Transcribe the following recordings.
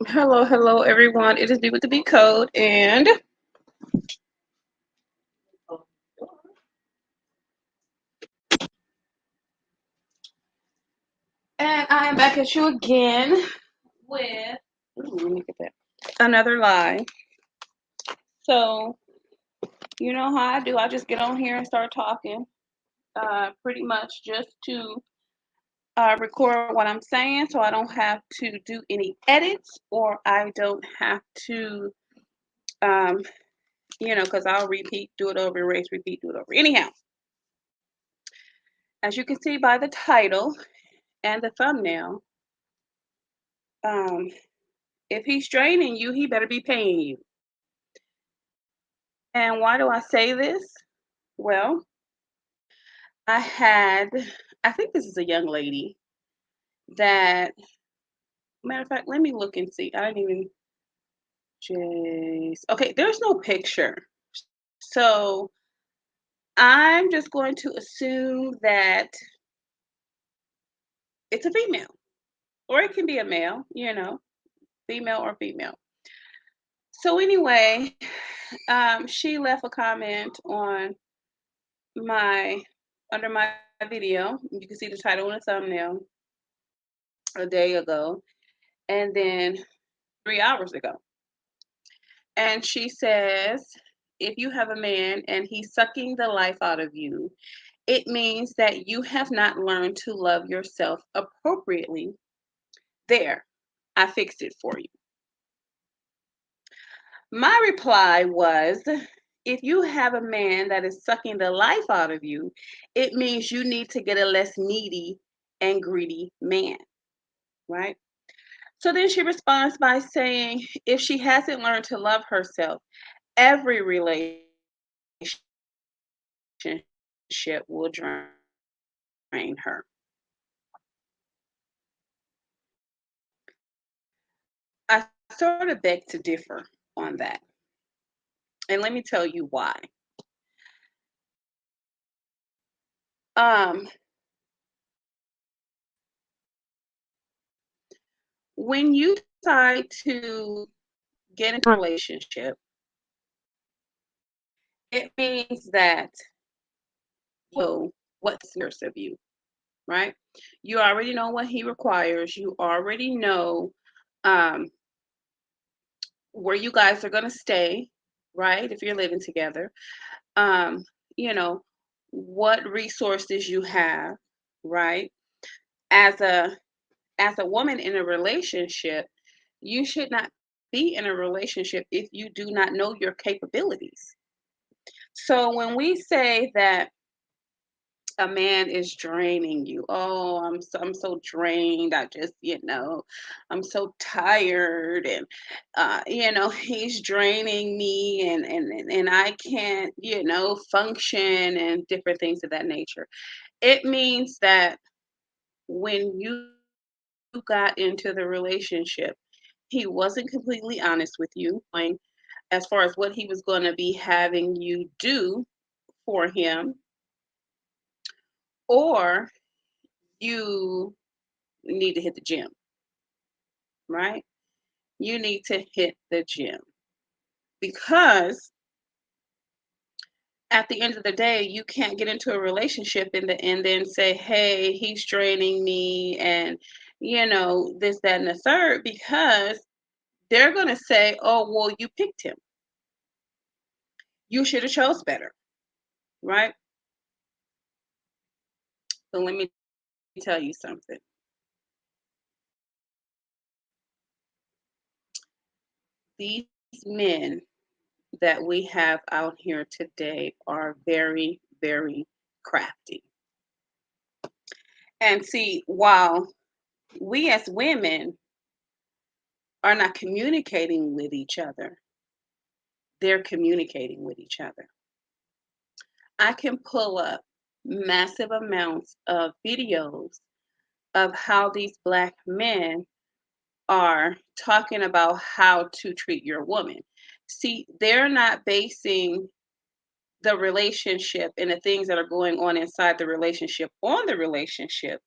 Hello, everyone. It is D with the B code, and I am back at you again with let me get that another lie. So you know how I do. I just get on here and start talking, pretty much just to record what I'm saying, so I don't have to do any edits, or I don't have to, um, because I'll repeat, do it over, erase, repeat, do it over. Anyhow, as you can see by the title and the thumbnail, um, if he's draining you, he better be paying you. And why do I say this? Well, I had, I think this is a young lady that, matter of fact, let me look and see. I didn't even, okay, there's no picture. So I'm just going to assume that it's a female, or it can be a male, female or female. So anyway, she left a comment on my under my video. You can see the title and the thumbnail a day ago, and then 3 hours ago. And she says, if you have a man and he's sucking the life out of you, it means that you have not learned to love yourself appropriately. There, I fixed it for you. My reply was, if you have a man that is sucking the life out of you, it means you need to get a less needy and greedy man, right? So then she responds by saying, if she hasn't learned to love herself, every relationship will drain her. I sort of beg to differ on that. And let me tell you why. Um, when you decide to get into a relationship, it means that you know what's years of you, right? You already know what he requires. You already know um, where you guys are going to stay, right? If you're living together, um, you know, what resources you have, right? As a woman in a relationship, you should not be in a relationship if you do not know your capabilities. So when we say that a man is draining you. Oh, I'm so drained. I'm so tired, and he's draining me, and I can't function, and different things of that nature. It means that when you got into the relationship, he wasn't completely honest with you, like, as far as what he was going to be having you do for him, or you need to hit the gym, right? You need to hit the gym because at the end of the day, you can't get into a relationship and then say, "Hey, he's draining me," and this, that, and the third, because they're gonna say, "Oh, well, you picked him. You should have chose better," right? So let me tell you something. These men that we have out here today are very, very crafty. And see, while we as women are not communicating with each other, they're communicating with each other. I can pull up massive amounts of videos of how these black men are talking about how to treat your woman. See, they're not basing the relationship and the things that are going on inside the relationship on the relationship.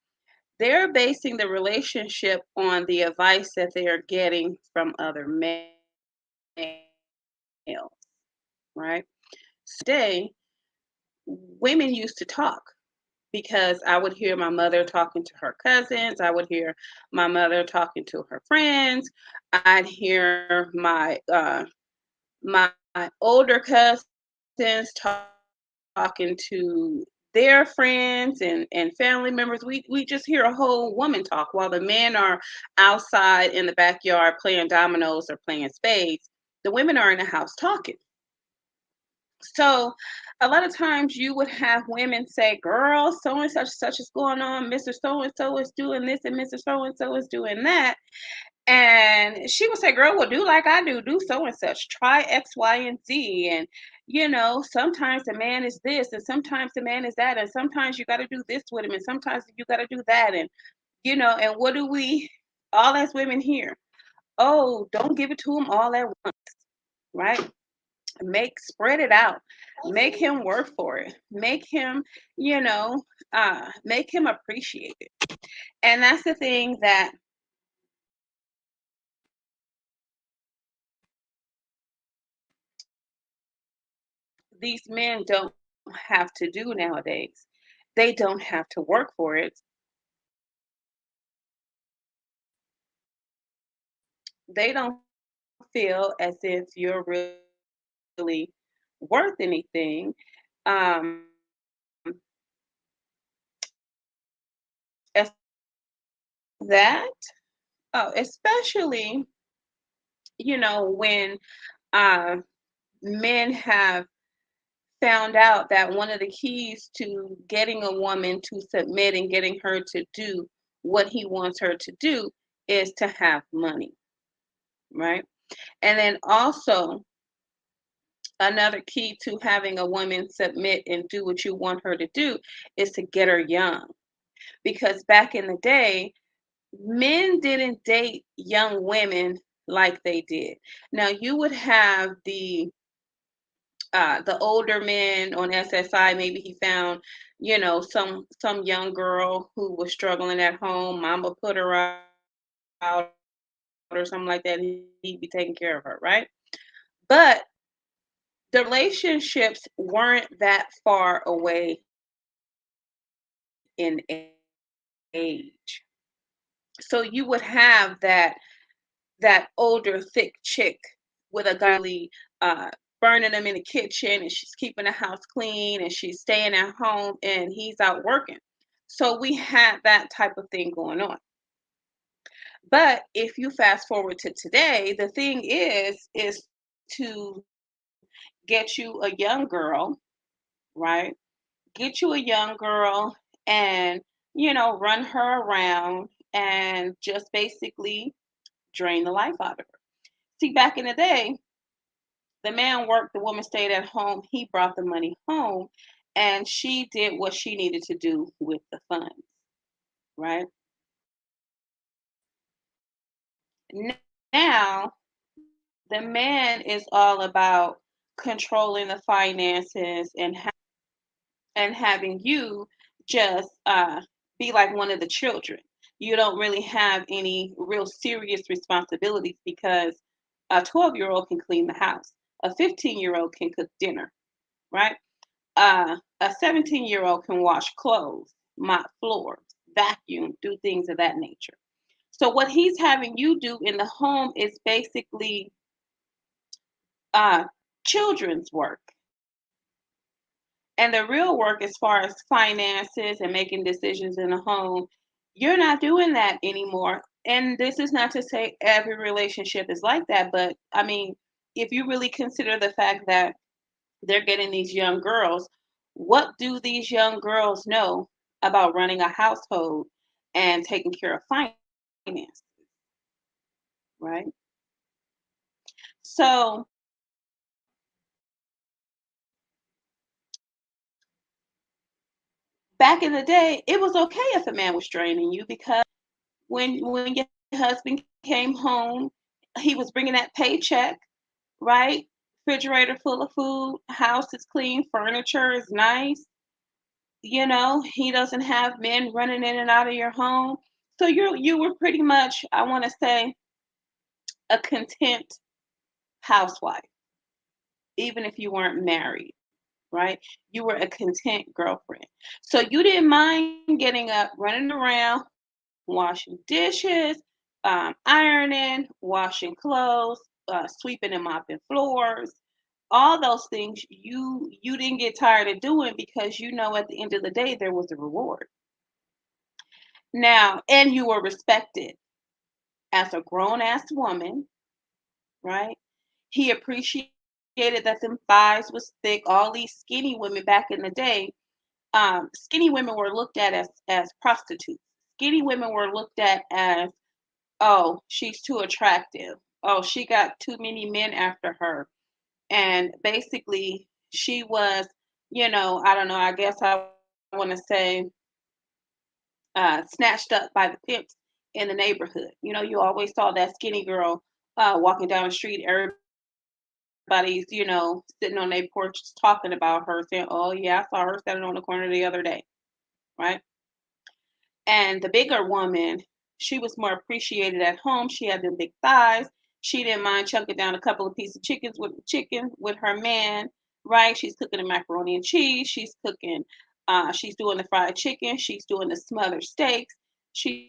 They're basing the relationship on the advice that they are getting from other males, right? Today, women used to talk because I would hear my mother talking to her cousins. I would hear my mother talking to her friends. I'd hear my older cousins talking to their friends and family members. We just hear a whole woman talk while the men are outside in the backyard playing dominoes or playing spades. The women are in the house talking. So a lot of times you would have women say, girl, so and such is going on. Mr. So and so is doing this and Mr. So and so is doing that. And she would say, girl, well, do like I do so and such. Try X, Y, and Z. And, sometimes the man is this and sometimes the man is that. And sometimes you got to do this with him and sometimes you got to do that. And what do we, all as women here? Oh, don't give it to him all at once, right? Spread it out, make him work for it, you know make him appreciate it. And that's the thing that these men don't have to do nowadays. They don't have to work for it. They don't feel as if you're really worth anything. um as that especially when uh men have found out that one of the keys to getting a woman to submit and getting her to do what he wants her to do is to have money, right? And then also, another key to having a woman submit and do what you want her to do is to get her young. Because back in the day, men didn't date young women like they did. Now, you would have the older men on SSI. Maybe he found, some young girl who was struggling at home. Mama put her out or something like that. He'd be taking care of her, right? But the relationships weren't that far away in age. So you would have that older thick chick with a godly uh burning them in the kitchen, and she's keeping the house clean and she's staying at home and he's out working. So we had that type of thing going on. But if you fast forward to today, the thing is to get you a young girl, right? Get you a young girl and run her around and just basically drain the life out of her. See, back in the day, the man worked, the woman stayed at home, he brought the money home, and she did what she needed to do with the funds, right? N- Now, the man is all about controlling the finances and having you just be like one of the children. You don't really have any real serious responsibilities because a 12-year-old can clean the house, a 15-year-old can cook dinner, right? A 17-year-old can wash clothes, mop floors, vacuum, do things of that nature. So what he's having you do in the home is basically uh, children's work. And the real work, as far as finances and making decisions in the home, you're not doing that anymore. And this is not to say every relationship is like that, but I mean, if you really consider the fact that they're getting these young girls, what do these young girls know about running a household and taking care of finance, right? So back in the day, it was okay if a man was draining you because when your husband came home, he was bringing that paycheck, right? Refrigerator full of food, house is clean, furniture is nice. He doesn't have men running in and out of your home. So you were pretty much, I want to say, a content housewife, even if you weren't married, right? You were a content girlfriend. So you didn't mind getting up, running around, washing dishes, ironing, washing clothes, sweeping and mopping floors. All those things you didn't get tired of doing because at the end of the day there was a reward. Now, and you were respected as a grown ass woman, right? He appreciated that them thighs was thick. All these skinny women back in the day, skinny women were looked at as prostitutes. Skinny women were looked at as, oh, she's too attractive. Oh, she got too many men after her. And basically, she was, I don't know, I guess I want to say, snatched up by the pimps in the neighborhood. You always saw that skinny girl walking down the street. Everybody's, sitting on their porches talking about her, saying, oh, yeah, I saw her standing on the corner the other day, right? And the bigger woman, she was more appreciated at home. She had the big thighs. She didn't mind chunking down a couple of pieces of chicken with her man, right? She's cooking the macaroni and cheese. She's doing the fried chicken. She's doing the smothered steaks. She's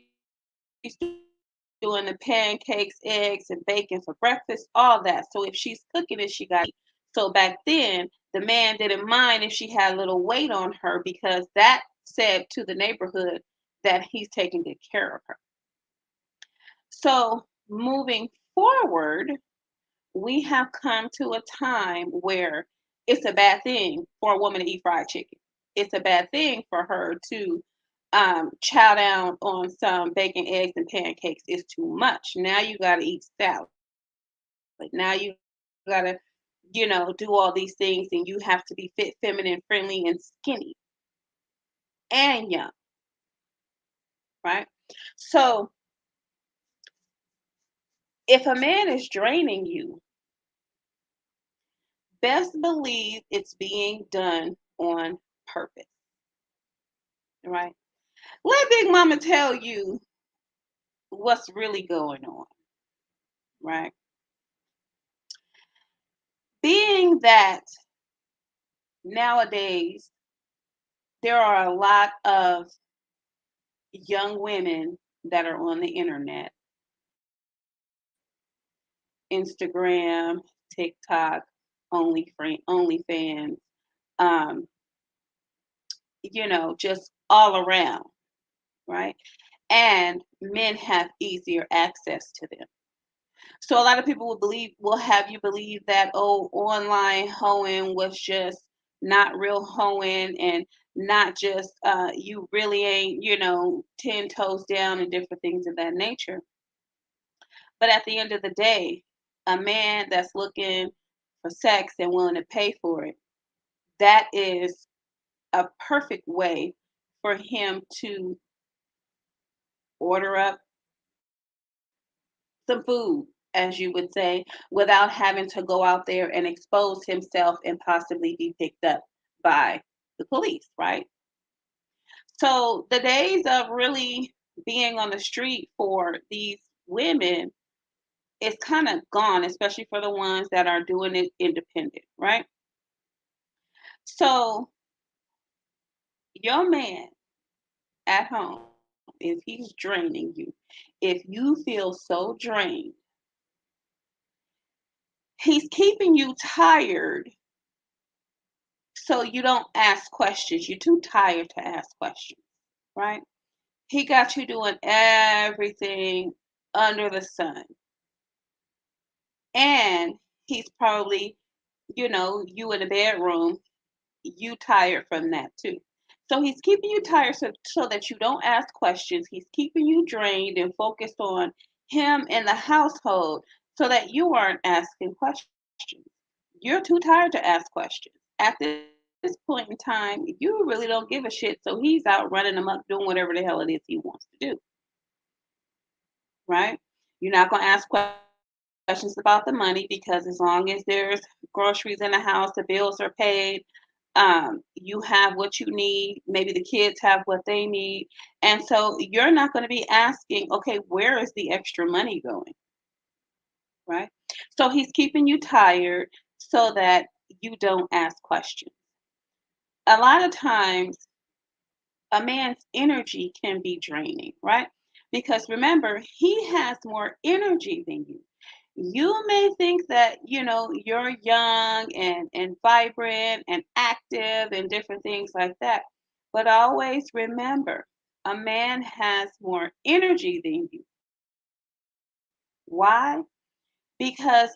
doing the pancakes, eggs, and bacon for breakfast, all that. So if she's cooking it, she got it. So back then, the man didn't mind if she had a little weight on her because that said to the neighborhood that he's taking good care of her. So moving forward, we have come to a time where it's a bad thing for a woman to eat fried chicken. It's a bad thing for her to chow down on some bacon, eggs, and pancakes. It's too much. Now you got to eat salad. Now you got to, do all these things, and you have to be fit, feminine, friendly, and skinny and young, right? So if a man is draining you, best believe it's being done on purpose, right? Let Big Mama tell you what's really going on, right? Being that nowadays there are a lot of young women that are on the internet, Instagram, TikTok, OnlyFans, um, just all around, right? And men have easier access to them. So a lot of people will have you believe that, oh, online hoeing was just not real hoeing and not just you really ain't, 10 toes down and different things of that nature. But at the end of the day, a man that's looking for sex and willing to pay for it, that is a perfect way for him to order up some food, as you would say, without having to go out there and expose himself and possibly be picked up by the police, right? So the days of really being on the street for these women is kind of gone, especially for the ones that are doing it independent, right? So your man at home, if he's draining you, if you feel so drained, he's keeping you tired so you don't ask questions. You're too tired to ask questions, right? He got you doing everything under the sun. And he's probably, you in the bedroom, you tired from that too. So he's keeping you tired so that you don't ask questions. He's keeping you drained and focused on him and the household so that you aren't asking questions. You're too tired to ask questions. At this point in time, you really don't give a shit. So he's out running amok doing whatever the hell it is he wants to do, right? You're not going to ask questions about the money because as long as there's groceries in the house, the bills are paid, You have what you need. Maybe the kids have what they need. And so you're not going to be asking, okay, where is the extra money going? Right? So he's keeping you tired so that you don't ask questions. A lot of times, a man's energy can be draining, right? Because remember, he has more energy than you. You may think that, you're young and vibrant and active and different things like that. But always remember, a man has more energy than you. Why? Because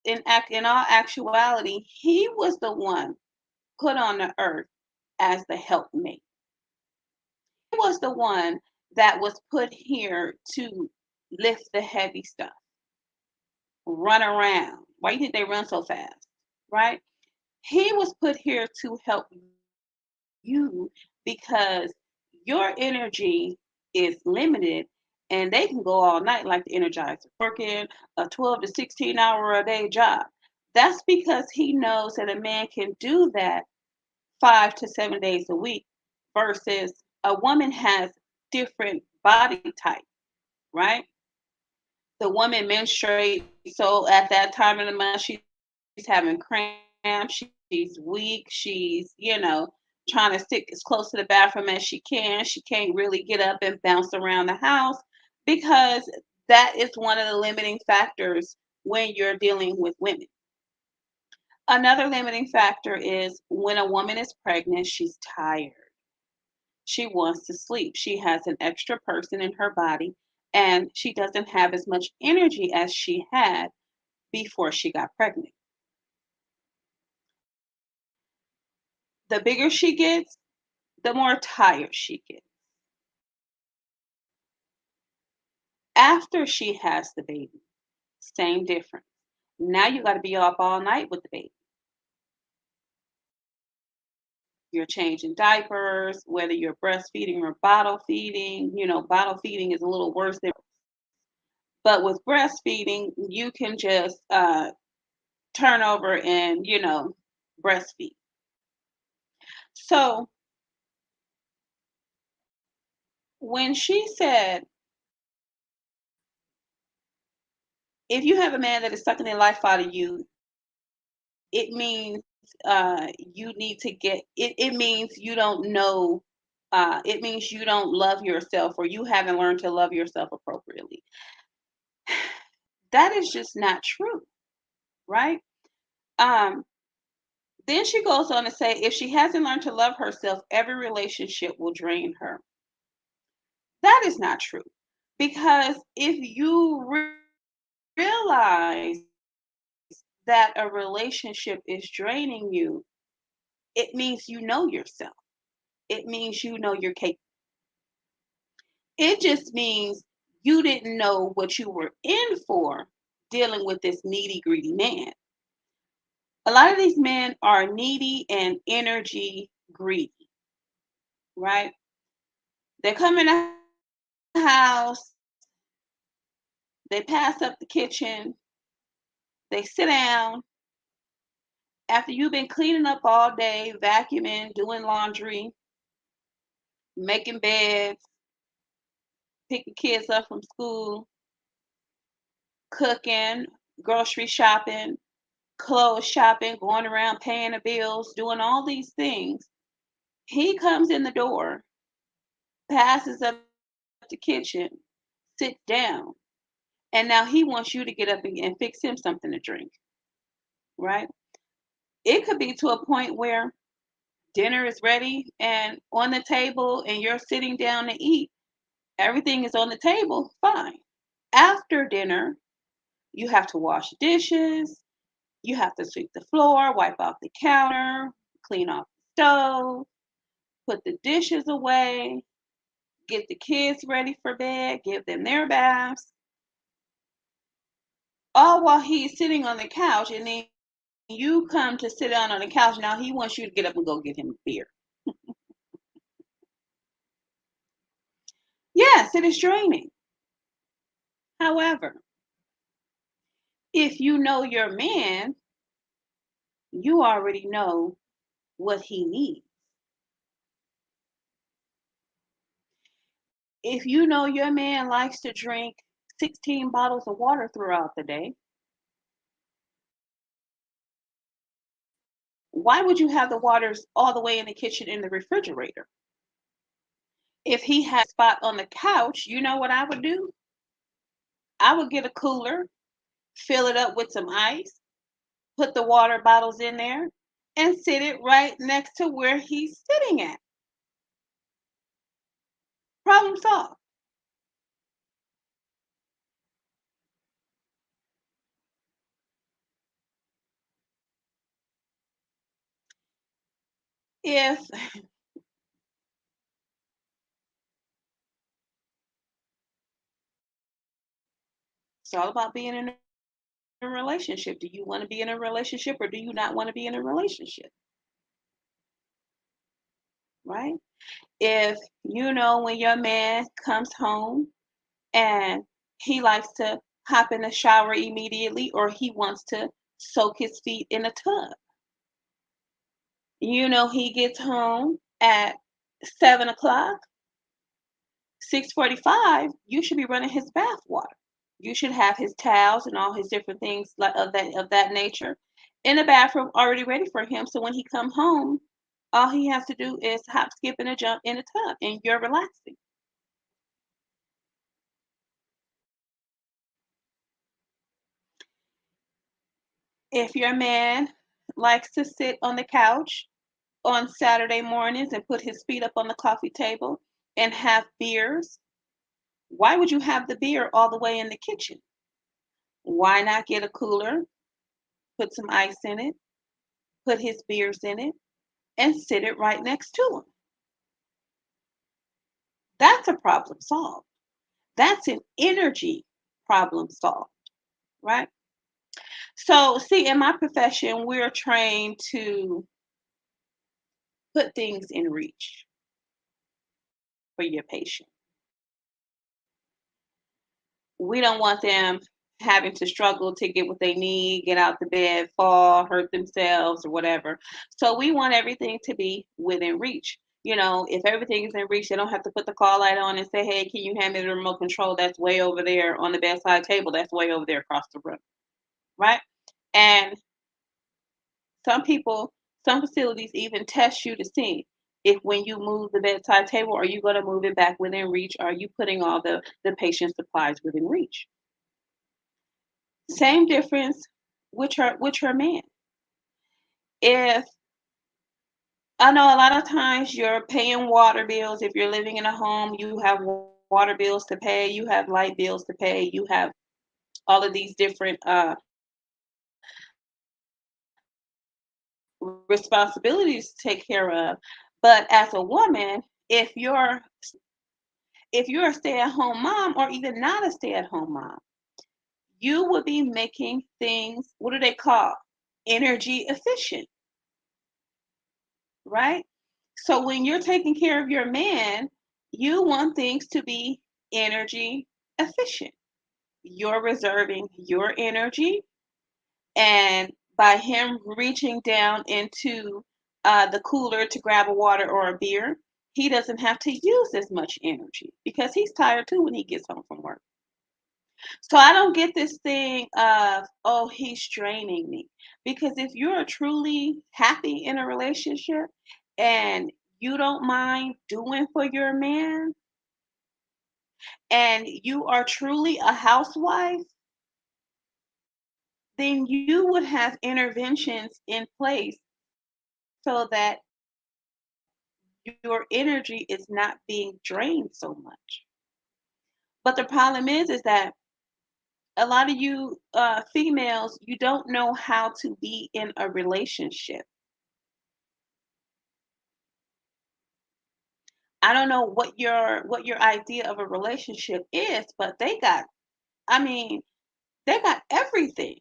in all actuality, he was the one put on the earth as the helpmate. He was the one that was put here to lift the heavy stuff, run around. Why do you think they run so fast? Right? He was put here to help you because your energy is limited and they can go all night like the Energizer, working a 12 to 16-hour a day job. That's because he knows that a man can do that 5 to 7 days a week versus a woman has different body type, right? The woman menstruates, so at that time of the month, she's having cramps, she's weak, she's, trying to stick as close to the bathroom as she can. She can't really get up and bounce around the house because that is one of the limiting factors when you're dealing with women. Another limiting factor is when a woman is pregnant, she's tired. She wants to sleep. She has an extra person in her body and she doesn't have as much energy as she had before she got pregnant. The bigger she gets, the more tired she gets. After she has the baby, same difference. Now you got to be up all night with the baby. You're changing diapers, whether you're breastfeeding or bottle feeding. Bottle feeding is a little worse than, but with breastfeeding, you can just turn over and, breastfeed. So when she said, if you have a man that is sucking the life out of you, it means you need to get it. It means you don't know. It means you don't love yourself or you haven't learned to love yourself appropriately. That is just not true, right? Um, then she goes on to say, if she hasn't learned to love herself, every relationship will drain her. That is not true. Because if you realize that a relationship is draining you, it means you know yourself. It means you know you're capable. It just means you didn't know what you were in for dealing with this needy, greedy man. A lot of these men are needy and energy greedy, right? They come in the house, they pass up the kitchen, they sit down. After you've been cleaning up all day, vacuuming, doing laundry, making beds, picking kids up from school, cooking, grocery shopping, clothes shopping, going around paying the bills, doing all these things. He comes in the door, passes up the kitchen, sits down, and now he wants you to get up and fix him something to drink, right? It could be to a point where dinner is ready and on the table and you're sitting down to eat. Everything is on the table, fine. After dinner, you have to wash dishes, you have to sweep the floor, wipe off the counter, clean off the stove, put the dishes away, get the kids ready for bed, give them their baths, all while he's sitting on the couch. And then you come to sit down on the couch. Now he wants you to get up and go get him a beer. Yes, it is draining. However, if you know your man, you already know what he needs. If you know your man likes to drink 16 bottles of water throughout the day, why would you have the waters all the way in the kitchen in the refrigerator? If he had a spot on the couch, you know what I would do? I would get a cooler, fill it up with some ice, put the water bottles in there, and sit it right next to where he's sitting at. Problem solved. If it's all about being in a relationship, do you want to be in a relationship or do you not want to be in a relationship? Right? If you know when your man comes home and he likes to hop in the shower immediately or he wants to soak his feet in a tub. You know he gets home at 7 o'clock, 6:45, you should be running his bath water. You should have his towels and all his different things like of that nature in the bathroom already ready for him. So when he come home, all he has to do is hop, skip, and a jump in the tub, and you're relaxing. If your man likes to sit on the couch on Saturday mornings and put his feet up on the coffee table and have beers, why would you have the beer all the way in the kitchen? Why not get a cooler, put some ice in it, put his beers in it, and sit it right next to him? That's a problem solved. That's an energy problem solved, right? So, see, in my profession, we're trained to put things in reach for your patient. We don't want them having to struggle to get what they need, get out the bed, fall, hurt themselves, or whatever. So we want everything to be within reach. If everything is in reach, they don't have to put the call light on and say, "Hey, can you hand me the remote control? That's way over there on the bedside table. That's way over there across the room." Right? And some people, some facilities even test you to see if when you move the bedside table, are you going to move it back within reach? Are you putting all the patient supplies within reach? Same difference with her man. If I know a lot of times you're paying water bills, if you're living in a home, you have water bills to pay, you have light bills to pay, you have all of these different responsibilities to take care of. But as a woman, if you're a stay-at-home mom or even not a stay-at-home mom, you will be making things, what do they call? Energy efficient, right? So when you're taking care of your man, you want things to be energy efficient. You're reserving your energy, and by him reaching down into the cooler to grab a water or a beer, he doesn't have to use as much energy because he's tired too when he gets home from work. So I don't get this thing of, oh, he's draining me. Because if you're truly happy in a relationship and you don't mind doing for your man and you are truly a housewife, then you would have interventions in place so that your energy is not being drained so much. But the problem is that a lot of you females, you don't know how to be in a relationship. I don't know what your idea of a relationship is, but I mean, they got everything.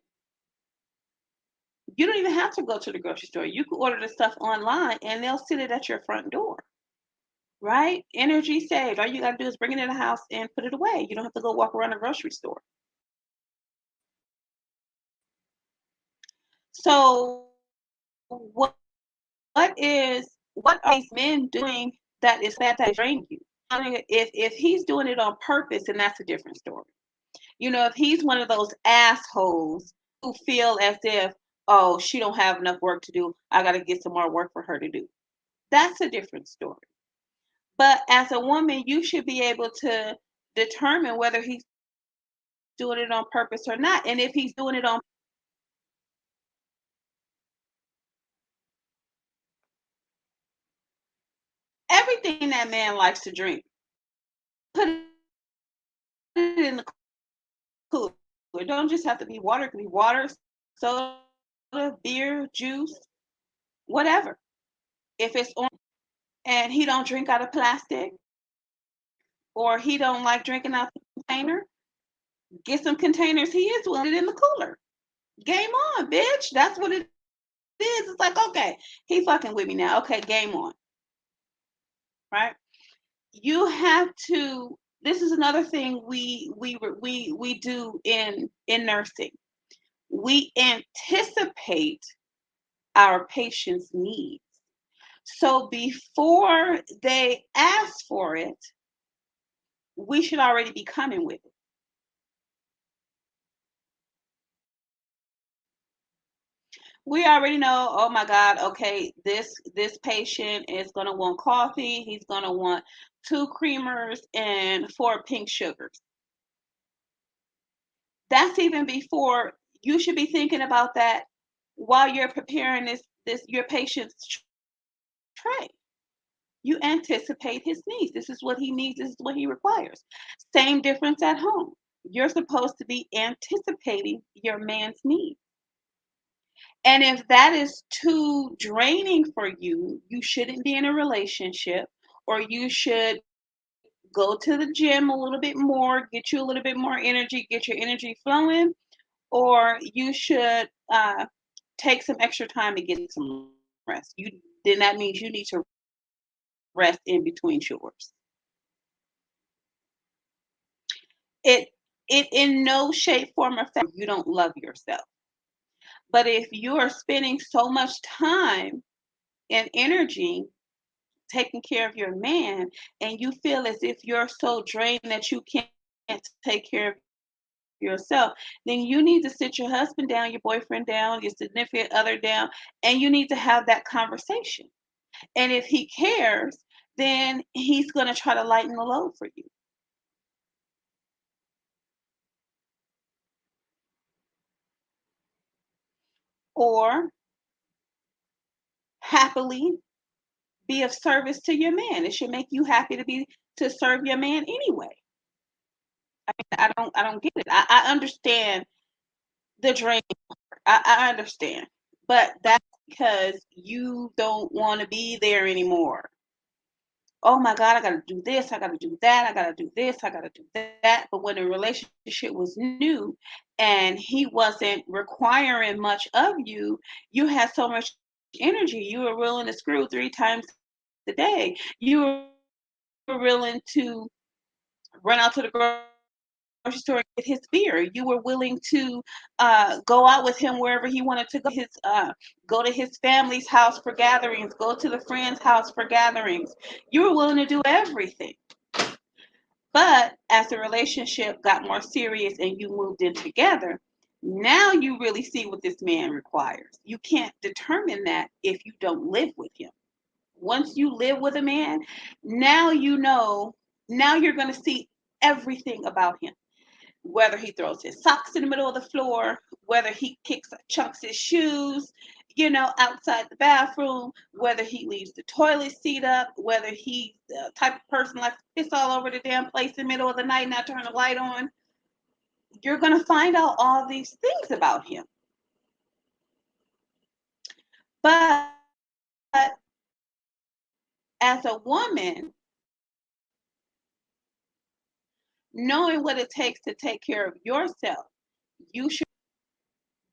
You don't even have to go to the grocery store. You can order the stuff online and they'll sit it at your front door, right? Energy saved. All you gotta do is bring it in the house and put it away. You don't have to go walk around the grocery store. So what what are these men doing that is bad that drain you? If he's doing it on purpose, then that's a different story. If he's one of those assholes who feel as if, oh, she don't have enough work to do, I got to get some more work for her to do. That's a different story. But as a woman, you should be able to determine whether he's doing it on purpose or not. And if he's doing it on everything that man likes to drink, put it in the cooler. It don't just have to be water. It could be water, soda, beer, juice, whatever. If it's on and he don't drink out of plastic or he don't like drinking out the container, get some containers he is willing in the cooler. Game on, bitch. That's what it is. It's like, okay, he fucking with me now. Okay, game on. Right? You have to. This is another thing we do in nursing. We anticipate our patients' needs. So before they ask for it, we should already be coming with it. We already know, oh my God, okay, this patient is gonna want coffee, he's gonna want 2 creamers and 4 pink sugars. That's even before you should be thinking about that while you're preparing this your patient's tray. You anticipate his needs. This is what he needs, this is what he requires. Same difference at home. You're supposed to be anticipating your man's needs. And if that is too draining for you, you shouldn't be in a relationship, or you should go to the gym a little bit more, get you a little bit more energy, get your energy flowing, or you should take some extra time to get some rest. Then that means you need to rest in between chores. It it in no shape, form, or fashion you don't love yourself. But if you are spending so much time and energy taking care of your man and you feel as if you're so drained that you can't take care of yourself, then you need to sit your husband down, your boyfriend down, your significant other down, and you need to have that conversation. And if he cares, then he's going to try to lighten the load for you. Or happily be of service to your man. It should make you happy to serve your man anyway. I don't get it. I understand the drain. I understand, but that's because you don't want to be there anymore. Oh my God, I got to do this, I got to do that, I got to do this, I got to do that. But when the relationship was new and he wasn't requiring much of you, you had so much energy. You were willing to screw 3 times a day. You were willing to run out to the grocery store and get his beer. You were willing to go out with him wherever he wanted to go. Go to his family's house for gatherings. Go to the friend's house for gatherings. You were willing to do everything. But as the relationship got more serious and you moved in together, now you really see what this man requires. You can't determine that if you don't live with him. Once you live with a man, now you know, now you're going to see everything about him, whether he throws his socks in the middle of the floor, whether he chunks his shoes, outside the bathroom, whether he leaves the toilet seat up, whether he's the type of person like to piss all over the damn place in the middle of the night and not turn the light on. You're going to find out all these things about him. But as a woman, knowing what it takes to take care of yourself, you should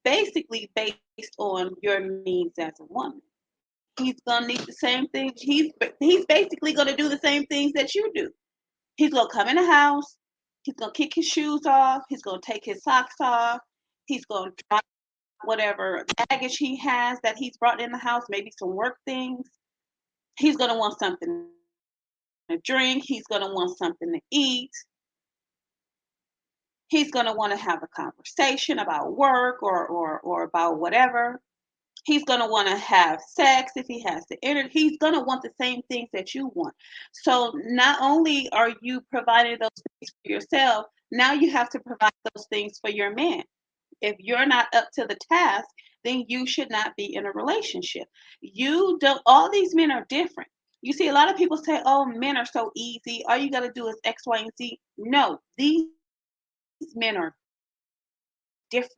basically based on your needs as a woman. He's gonna need the same things. He's basically gonna do the same things that you do. He's gonna come in the house. He's gonna kick his shoes off. He's gonna take his socks off. He's gonna dry whatever baggage he has that he's brought in the house, maybe some work things. He's going to want something to drink. He's going to want something to eat. He's going to want to have a conversation about work or about whatever. He's going to want to have sex if he has the energy. He's going to want the same things that you want. So not only are you providing those things for yourself, now you have to provide those things for your man. If you're not up to the task, then you should not be in a relationship. You don't, all these men are different. You see, a lot of people say, oh, men are so easy. All you got to do is X, Y, and Z. No, these men are different.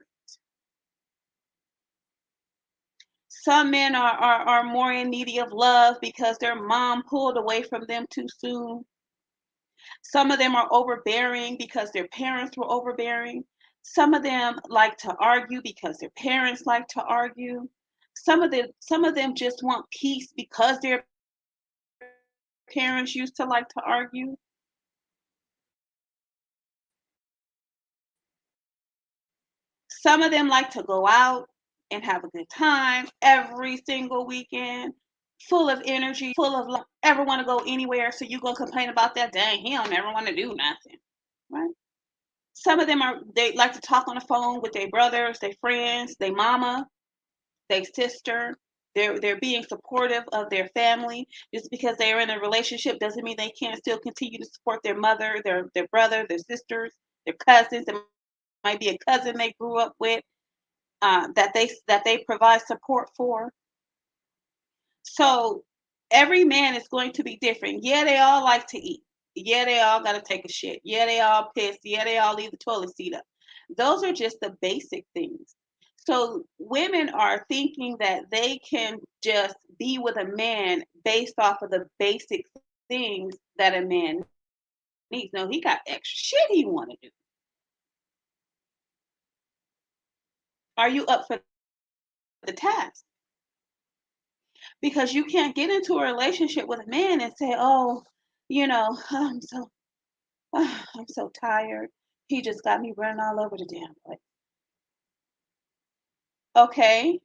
Some men are more in need of love because their mom pulled away from them too soon. Some of them are overbearing because their parents were overbearing. Some of them like to argue because their parents like to argue. Some of them just want peace because their parents used to like to argue. Some of them like to go out and have a good time every single weekend, full of energy, full of love, ever want to go anywhere. So you gonna complain about that? Dang, he don't ever want to do nothing, right? Some of them they like to talk on the phone with their brothers, their friends, their mama, their sister. They're being supportive of their family. Just because they're in a relationship doesn't mean they can't still continue to support their mother, their brother, their sisters, their cousins. It might be a cousin they grew up with that they provide support for. So every man is going to be different. Yeah, they all like to eat. Yeah, they all got to take a shit. Yeah, they all piss. Yeah, they all leave the toilet seat up. Those are just the basic things. So women are thinking that they can just be with a man based off of the basic things that a man needs. No, he got extra shit he want to do. Are you up for the task? Because you can't get into a relationship with a man and say, "Oh, I'm so tired. He just got me running all over the damn place." Okay,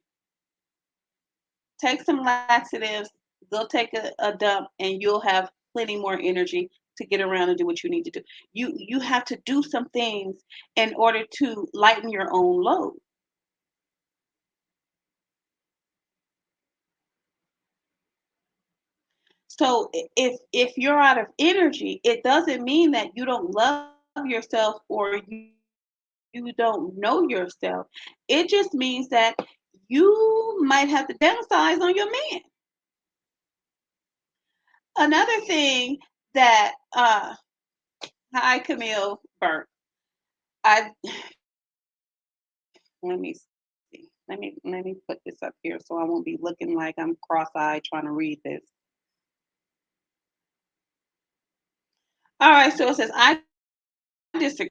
take some laxatives, go take a dump, and you'll have plenty more energy to get around and do what you need to do. You have to do some things in order to lighten your own load. So if you're out of energy, it doesn't mean that you don't love yourself or you don't know yourself. It just means that you might have to downsize on your man. Another thing that hi Camille Burke. I let me see. Let me put this up here so I won't be looking like I'm cross-eyed trying to read this. All right, so it says I disagree.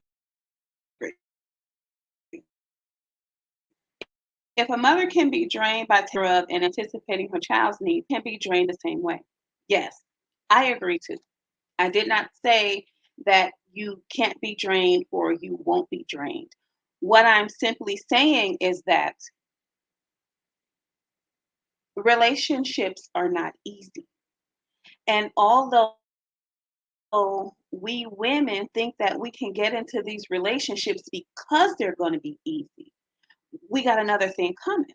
If a mother can be drained by taking care of and anticipating her child's needs, can be drained the same way. Yes, I agree too. I did not say that you can't be drained or you won't be drained. What I'm simply saying is that relationships are not easy. And although we women think that we can get into these relationships because they're going to be easy, we got another thing coming.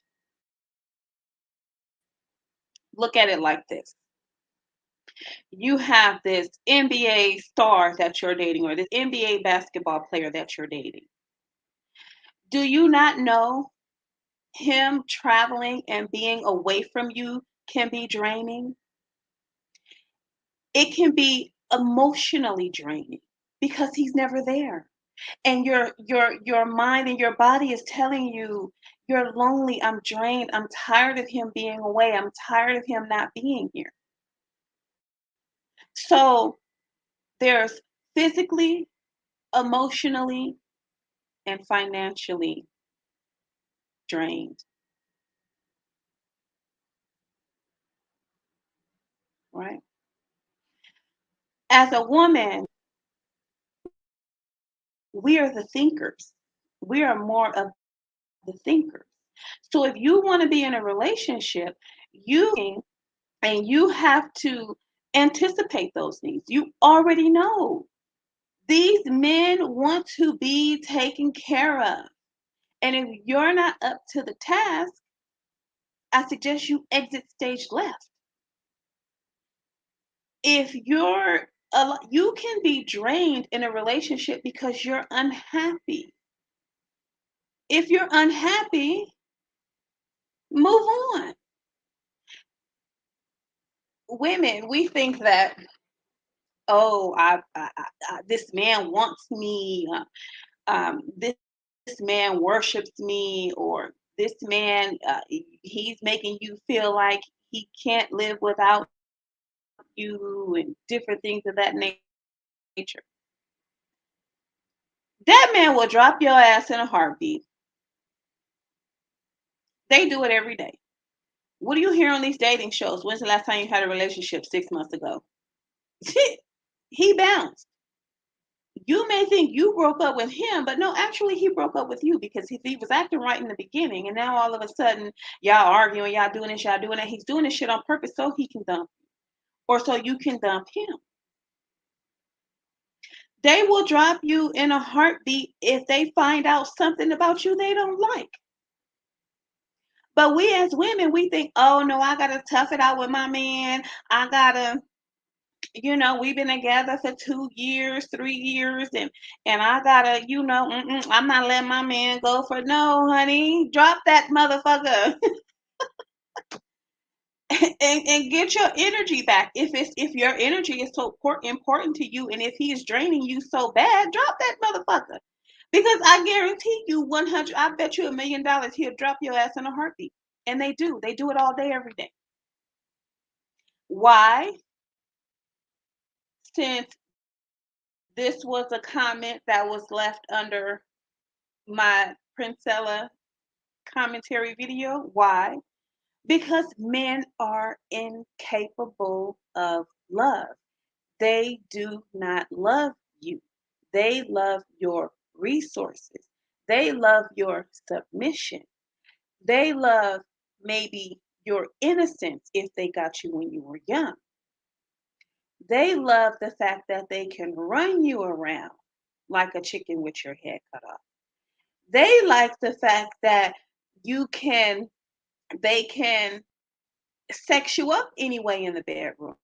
Look at it like this. You have this NBA star that you're dating or this NBA basketball player that you're dating. Do you not know him traveling and being away from you can be draining? It can be emotionally draining because he's never there. And your mind and your body is telling you you're lonely, I'm drained, I'm tired of him being away, I'm tired of him not being here. So there's physically, emotionally, and financially drained, right? As a woman, we are the thinkers. We are more of the thinkers. So if you want to be in a relationship, you and you have to anticipate those things. You already know these men want to be taken care of. And if you're not up to the task, I suggest you exit stage left. If you can be drained in a relationship because you're unhappy. If you're unhappy, move on. Women, we think that, oh, this man wants me, this man worships me, or this man, he's making you feel like he can't live without you, and different things of that nature. That man will drop your ass in a heartbeat. They do it every day. What do you hear on these dating shows? When's the last time you had a relationship? 6 months ago. He bounced. You may think you broke up with him, but no, actually he broke up with you because if he was acting right in the beginning and now all of a sudden y'all arguing, y'all doing this, y'all doing that, he's doing this shit on purpose so he can dump you or so you can dump him. They will drop you in a heartbeat if they find out something about you they don't like. But we as women, we think, oh no, I gotta tough it out with my man. I gotta, we've been together for 2 years, 3 years, and I gotta, I'm not letting my man go for no, honey. Drop that motherfucker and get your energy back. If your energy is so important to you, and if he is draining you so bad, drop that motherfucker. Because I guarantee you 100, I bet you $1,000,000 he'll drop your ass in a heartbeat. And they do. They do it all day, every day. Why? Since this was a comment that was left under my Princella commentary video. Why? Because men are incapable of love. They do not love you. They love your resources. They love your submission. They love maybe your innocence if they got you when you were young. They love the fact that they can run you around like a chicken with your head cut off. They like the fact that they can sex you up anyway in the bedroom.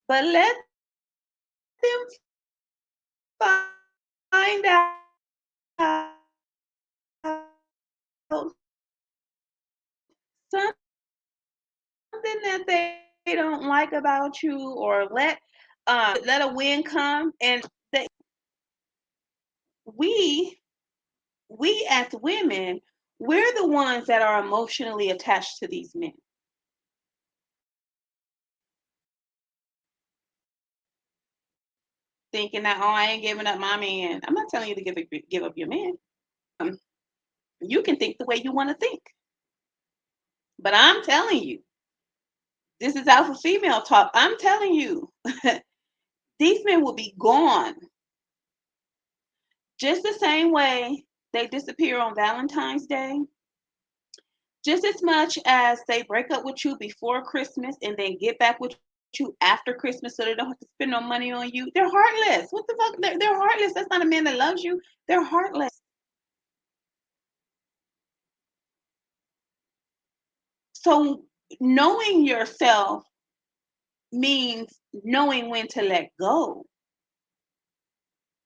But let them find out something that they don't like about you, or let a wind come, and we we as women, we're the ones that are emotionally attached to these men. Thinking that, oh, I ain't giving up my man. I'm not telling you to give up your man. Um, you can think the way you want to think, but I'm telling you, this is alpha female talk. I'm telling you, these men will be gone just the same way they disappear on Valentine's Day, just as much as they break up with you before Christmas and then get back with you after Christmas so they don't have to spend no money on you. They're heartless. What the fuck? They're heartless. That's not a man that loves you. They're heartless. So knowing yourself means knowing when to let go.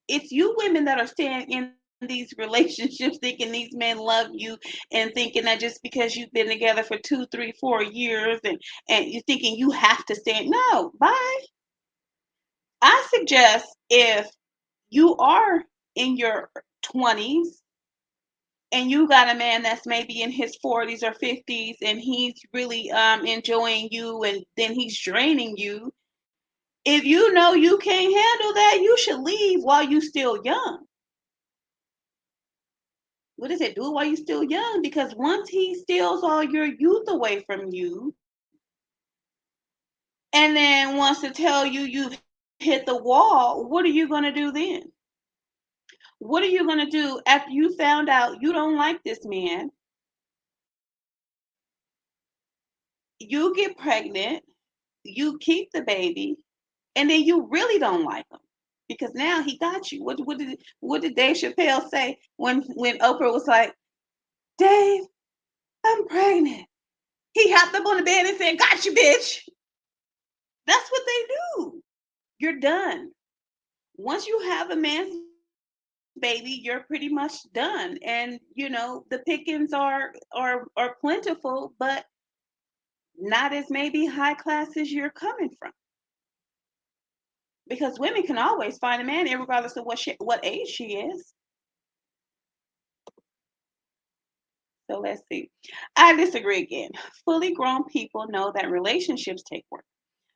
It's you women that are staying in these relationships thinking these men love you, and thinking that just because you've been together for 2, 3, 4 years and you're thinking you have to stay. No, bye. I suggest if you are in your 20s and you got a man that's maybe in his 40s or 50s and he's really enjoying you, and then he's draining you, if you know you can't handle that, you should leave while you still young. What is it? Do it while you're still young, because once he steals all your youth away from you and then wants to tell you you've hit the wall, what are you going to do then? What are you going to do after you found out you don't like this man? You get pregnant, you keep the baby, and then you really don't like him because now he got you. What did Dave Chappelle say when Oprah was like, Dave, I'm pregnant. He hopped up on the bed and said, got you, bitch. That's what they do. You're done. Once you have a man's baby, you're pretty much done. And the pickings are plentiful, but not as maybe high class as you're coming from. Because women can always find a man, regardless of what age she is. So let's see. I disagree again. Fully grown people know that relationships take work.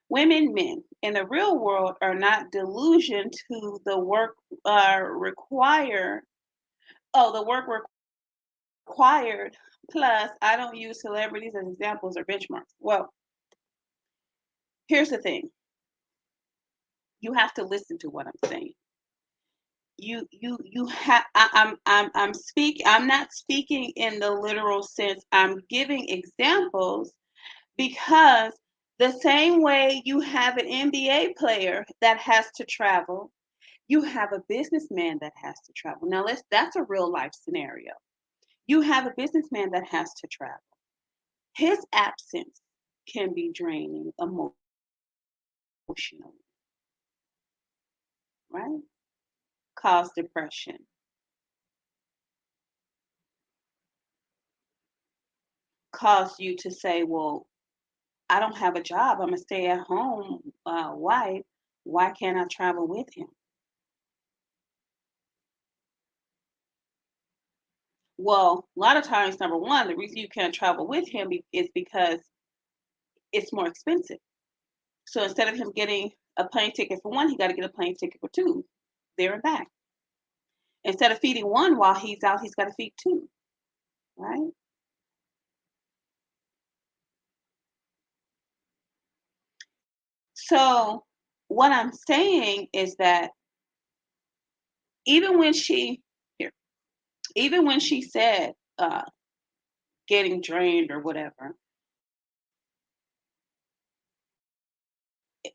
Women, men in the real world are not delusion to the work require. Oh, the work required. Plus, I don't use celebrities as examples or benchmarks. Well, here's the thing. You have to listen to what I'm saying. You have. I'm not speaking in the literal sense. I'm giving examples because the same way you have an NBA player that has to travel, you have a businessman that has to travel. Now that's a real life scenario. You have a businessman that has to travel. His absence can be draining emotionally, right? Cause depression. Cause you to say, well, I don't have a job. I'm a stay at home wife. Why can't I travel with him? Well, a lot of times, number one, the reason you can't travel with him is because it's more expensive. So instead of him getting a plane ticket for one, he got to get a plane ticket for two, there and back. Instead of feeding one while he's out, he's got to feed two, right? So what I'm saying is that even when she here, even when she said getting drained or whatever,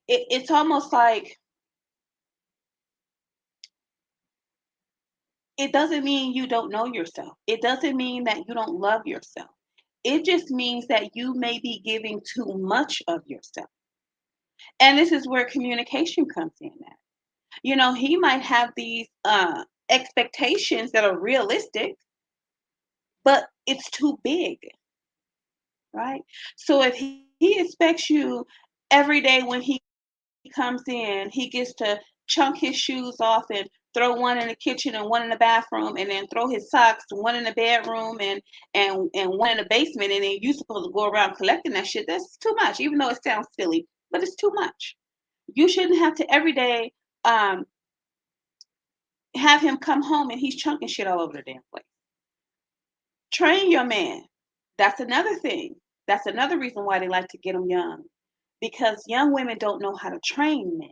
it's almost like it doesn't mean you don't know yourself. It doesn't mean that you don't love yourself. It just means that you may be giving too much of yourself. And this is where communication comes in at. He might have these expectations that are realistic, but it's too big, right? So if he expects you every day when he comes in, he gets to chunk his shoes off and throw one in the kitchen and one in the bathroom, and then throw his socks, one in the bedroom and one in the basement, and then you supposed to go around collecting that shit. That's too much, even though it sounds silly, but it's too much. You shouldn't have to every day um, have him come home and he's chunking shit all over the damn place. Train your man. That's another thing. That's another reason why they like to get them young, because young women don't know how to train men.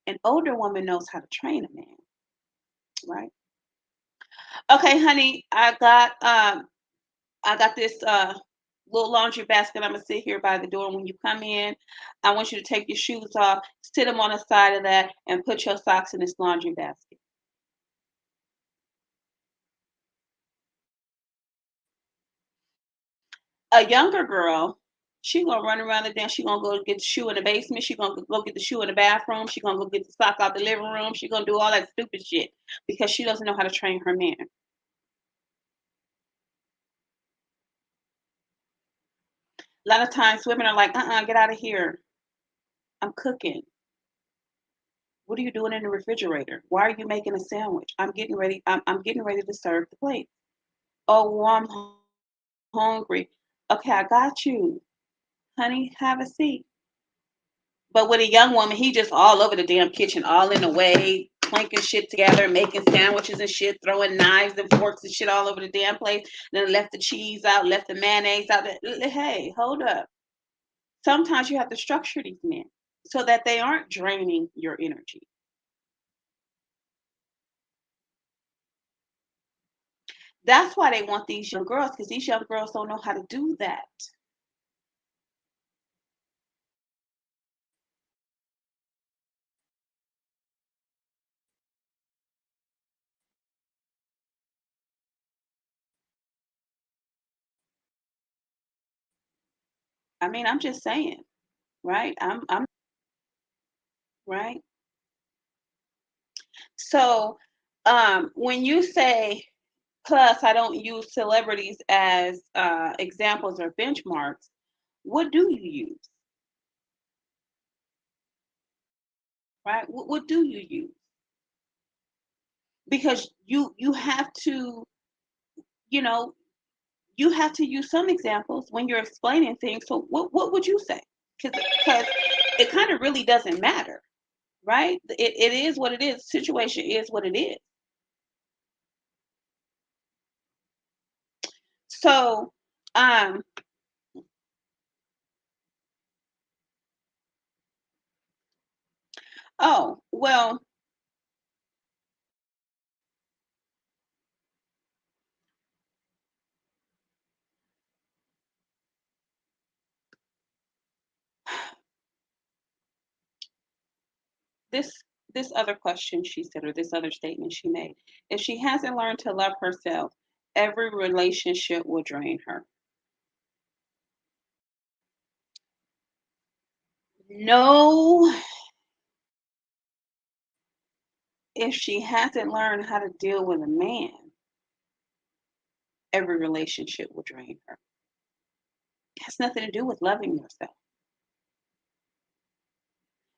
An older woman knows how to train a man, right? Okay, honey, I got this little laundry basket. I'm gonna sit here by the door. When you come in, I want you to take your shoes off, sit them on the side of that, and put your socks in this laundry basket. A younger girl, she gonna run around the damn. She gonna go get the shoe in the basement. She gonna go get the shoe in the bathroom. She gonna go get the sock out the living room. She gonna do all that stupid shit because she doesn't know how to train her man. A lot of times, women are like, get out of here. I'm cooking. What are you doing in the refrigerator? Why are you making a sandwich? I'm getting ready. I'm getting ready to serve the plate. Oh, well, I'm hungry. Okay, I got you, honey. Have a seat. But with a young woman, he just all over the damn kitchen, all in the way, clanking shit together, making sandwiches and shit, throwing knives and forks and shit all over the damn place. Then left the cheese out, left the mayonnaise out. Hey, hold up. Sometimes you have to structure these men. so that they aren't draining your energy. That's why they want these young girls, because these young girls don't know how to do that. I mean, I'm just saying, right? I'm right. So, when you say, plus, I don't use celebrities as examples or benchmarks. What do you use, right? What do you use? Because you have to, you know, you have to use some examples when you're explaining things. So, what would you say? Because it kind of really doesn't matter, right? It is what it is. Situation is what it is. So, um, oh well, this this other question she said, or this other statement she made, if she hasn't learned to love herself, every relationship will drain her. No, if she hasn't learned how to deal with a man, every relationship will drain her. It has nothing to do with loving yourself.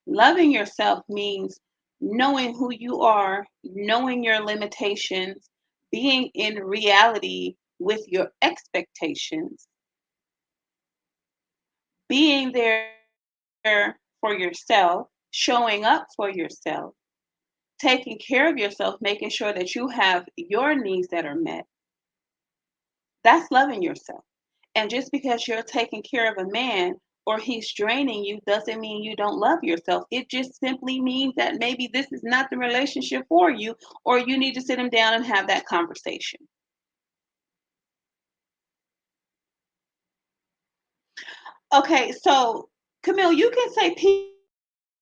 Loving yourself means knowing who you are, knowing your limitations, being in reality with your expectations, being there for yourself, showing up for yourself, taking care of yourself, making sure that you have your needs that are met. That's loving yourself. And just because you're taking care of a man or he's draining you doesn't mean you don't love yourself. It just simply means that maybe this is not the relationship for you, or you need to sit him down and have that conversation. Okay, so Camille, you can say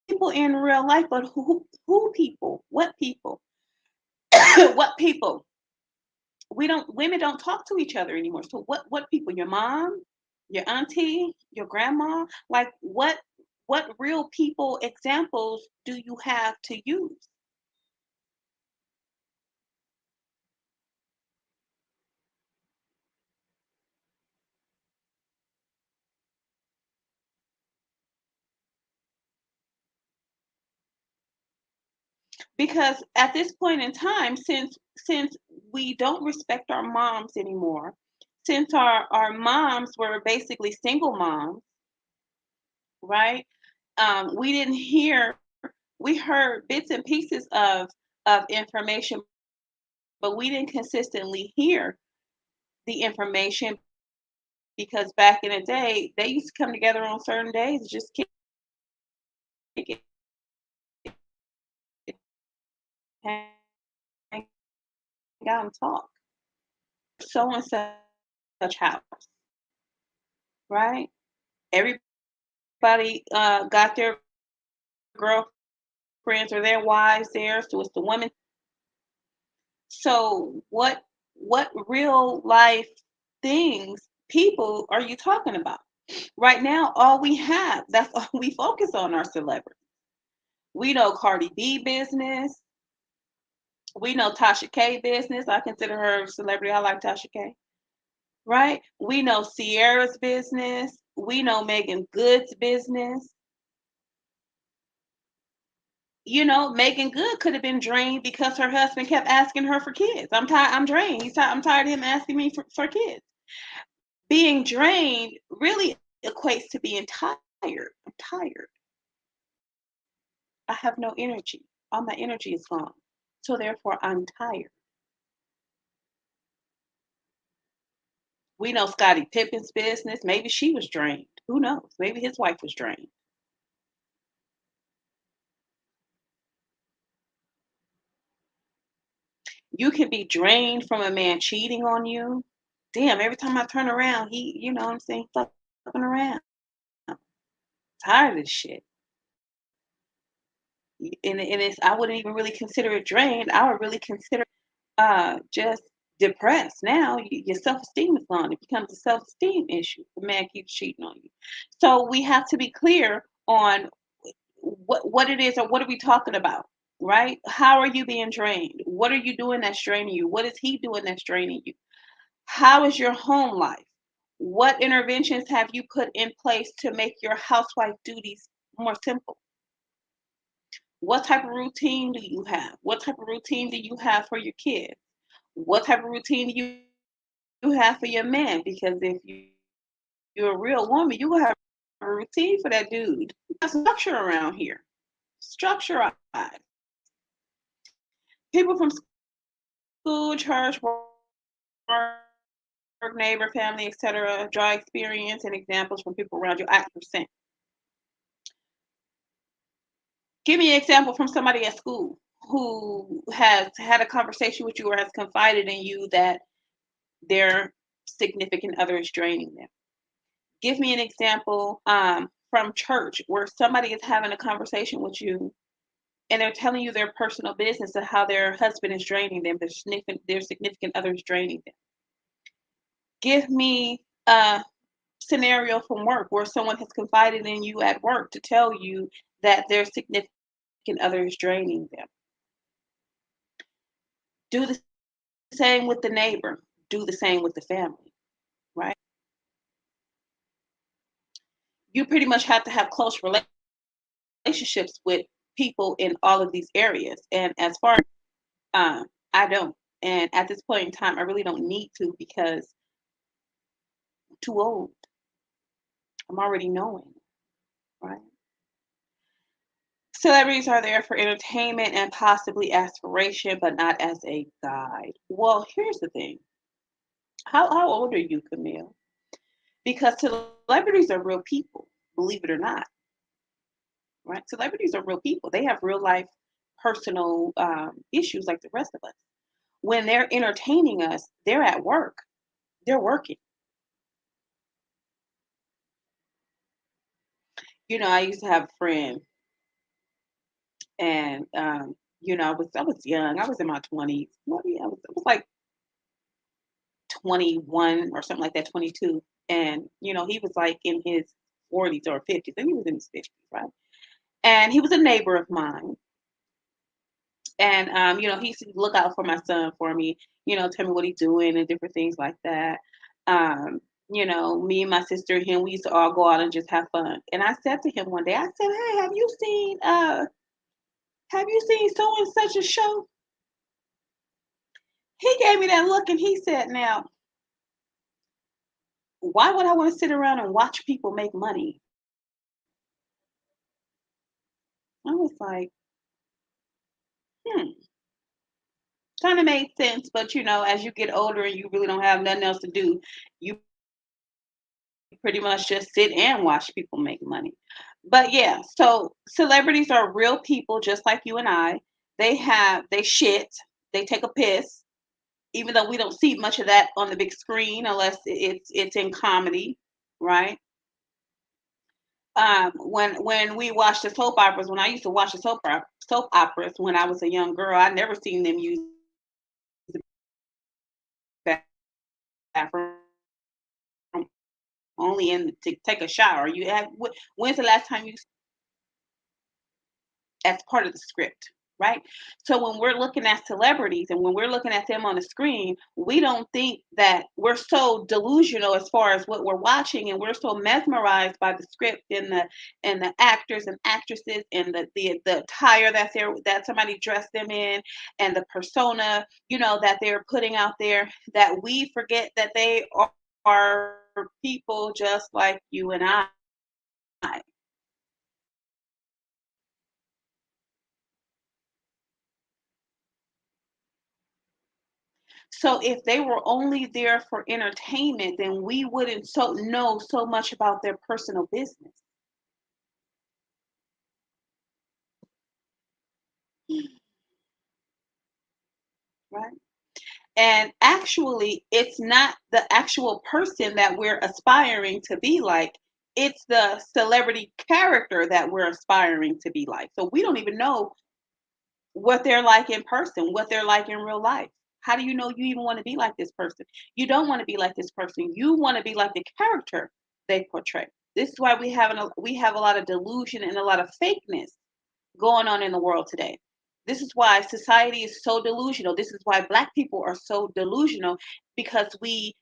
people in real life, but who people? What people? What people? We don't Women don't talk to each other anymore. So what people? Your mom, your auntie, your grandma? Like what real people examples do you have to use? Because at this point in time, since we don't respect our moms anymore, since our moms were basically single moms, right? We didn't hear We heard bits and pieces of information, but we didn't consistently hear the information, because back in the day, they used to come together on certain days and just kick it, hang out and talk. So and such house, right? Everybody got their girlfriends or their wives there, so it's the woman. So what real life things, people are you talking about? Right now, all we have, that's all we focus on, our celebrities. We know Cardi B business. We know Tasha K business. I consider her a celebrity. I like Tasha K. Right? We know Sierra's business. We know Megan Good's business. Megan Good could have been drained because her husband kept asking her for kids. I'm tired. I'm drained. I'm tired of him asking me for kids. Being drained really equates to being tired. I'm tired. I have no energy. All my energy is gone. So therefore, I'm tired. We know Scottie Pippen's business. Maybe she was drained. Who knows? Maybe his wife was drained. You can be drained from a man cheating on you. Damn, every time I turn around, he, you know what I'm saying, fucking around. Tired of this shit. And it's I wouldn't even really consider it drained. I would really consider just depressed. Now your self-esteem is gone. It becomes a self-esteem issue. The man keeps cheating on you. So we have to be clear on what it is or what are we talking about, right? How are you being drained? What are you doing that's draining you? What is he doing that's draining you? How is your home life? What interventions have you put in place to make your housewife duties more simple? What type of routine do you have? What type of routine do you have for your kids? What type of routine do you have for your man? Because if you're a real woman, you have a routine for that dude. There's structure around here. Structure. People from school, church, neighbor, family, etc. Draw experience and examples from people around you. At percent. Give me an example from somebody at school who has had a conversation with you or has confided in you that their significant other is draining them. Give me an example from church where somebody is having a conversation with you and they're telling you their personal business of how their husband is draining them, their significant other is draining them. Give me a scenario from work where someone has confided in you at work to tell you that their significant other is draining them. Do the same with the neighbor. Do the same with the family, right? You pretty much have to have close relationships with people in all of these areas. And as far as I don't. And at this point in time, I really don't need to because I'm too old. I'm already knowing, right? Celebrities are there for entertainment and possibly aspiration, but not as a guide. Well, here's the thing. How old are you, Camille? Because celebrities are real people, believe it or not, right? Celebrities are real people. They have real life personal issues like the rest of us. When they're entertaining us, they're at work. They're working. I used to have a friend, and I was young. I was in my 20s. I was like 21 or something like that, 22. And he was like in his 40s or 50s, and he was in his 50s, right? And he was a neighbor of mine. And he used to look out for my son for me, tell me what he's doing and different things like that. Me and my sister and him, we used to all go out and just have fun. And I said to him one day, I said, "Hey, have you seen so and such a show?" He gave me that look and he said, "Now, why would I want to sit around and watch people make money?" I was like, hmm, kind of made sense. But as you get older and you really don't have nothing else to do, you pretty much just sit and watch people make money. But yeah, so celebrities are real people just like you and I. They shit, they take a piss, even though we don't see much of that on the big screen unless it's in comedy, right? When we watched the soap operas, when I used to watch the soap operas when I was a young girl, I never seen them use the bathroom only in to take a shower. When's the last time you as part of the script, right? So when we're looking at celebrities and when we're looking at them on the screen, we don't think that we're so delusional as far as what we're watching, and we're so mesmerized by the script and the actors and actresses and the attire that somebody dressed them in and the persona, that they're putting out there, that we forget that they are people just like you and I. So if they were only there for entertainment, then we wouldn't know so much about their personal business. right? And actually, it's not the actual person that we're aspiring to be like. It's the celebrity character that we're aspiring to be like. So we don't even know what they're like in person, what they're like in real life. How do you know you even want to be like this person? You don't want to be like this person. You want to be like the character they portray. This is why we have a lot of delusion and a lot of fakeness going on in the world today. This is why society is so delusional. This is why Black people are so delusional because we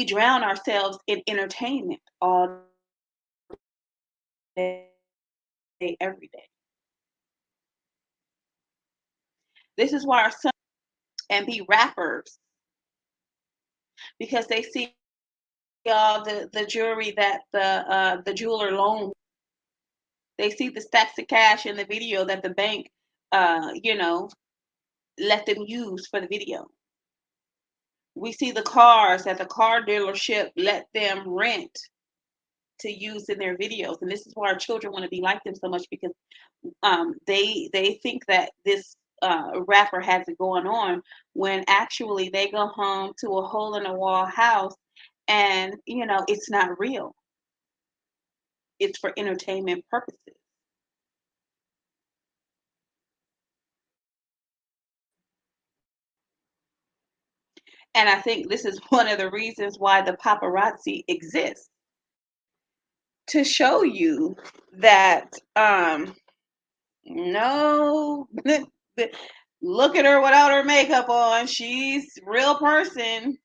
drown ourselves in entertainment all day, every day. This is why our sons and be rappers because they see all the jewelry that the jeweler loaned. They see the stacks of cash in the video that the bank, you know, let them use for the video. We see the cars that the car dealership let them rent to use in their videos, and this is why our children want to be like them so much because they think that this rapper has it going on when actually they go home to a hole in the wall house and it's not real. It's for entertainment purposes. And I think this is one of the reasons why the paparazzi exists to show you that no look at her without her makeup on. She's a real person.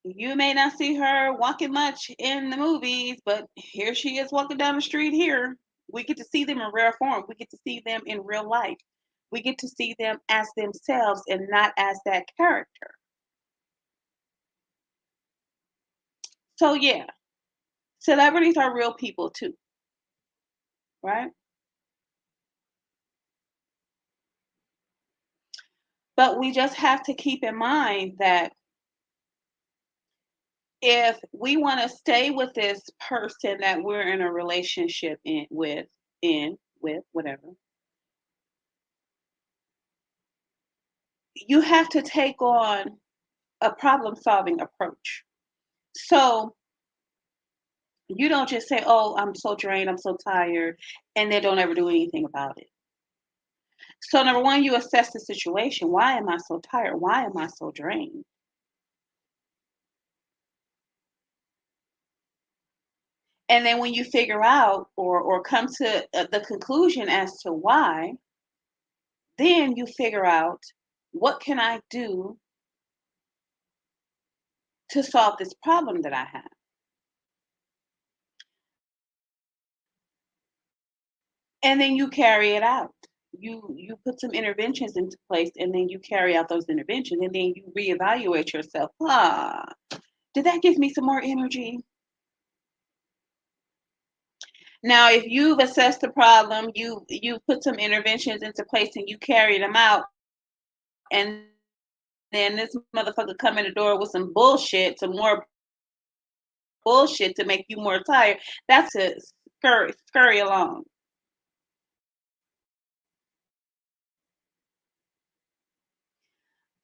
You may not see her walking much in the movies, but here she is walking down the street here. We get to see them in rare form. We get to see them in real life. We get to see them as themselves and not as that character. So yeah, celebrities are real people too, right? But we just have to keep in mind that if we want to stay with this person that we're in a relationship in with whatever, you have to take on a problem solving approach. So you don't just say, "Oh, I'm so drained, I'm so tired," and then don't ever do anything about it. So number one, you assess the situation. Why am I so tired? Why am I so drained? And then when you figure out or come to the conclusion as to why, then you figure out what can I do to solve this problem that I have. And then you carry it out. You put some interventions into place and then you carry out those interventions and then you reevaluate yourself. Did that give me some more energy? Now, if you've assessed the problem, you put some interventions into place and you carry them out, and then this motherfucker come in the door with some bullshit, some more bullshit to make you more tired. That's a scurry along.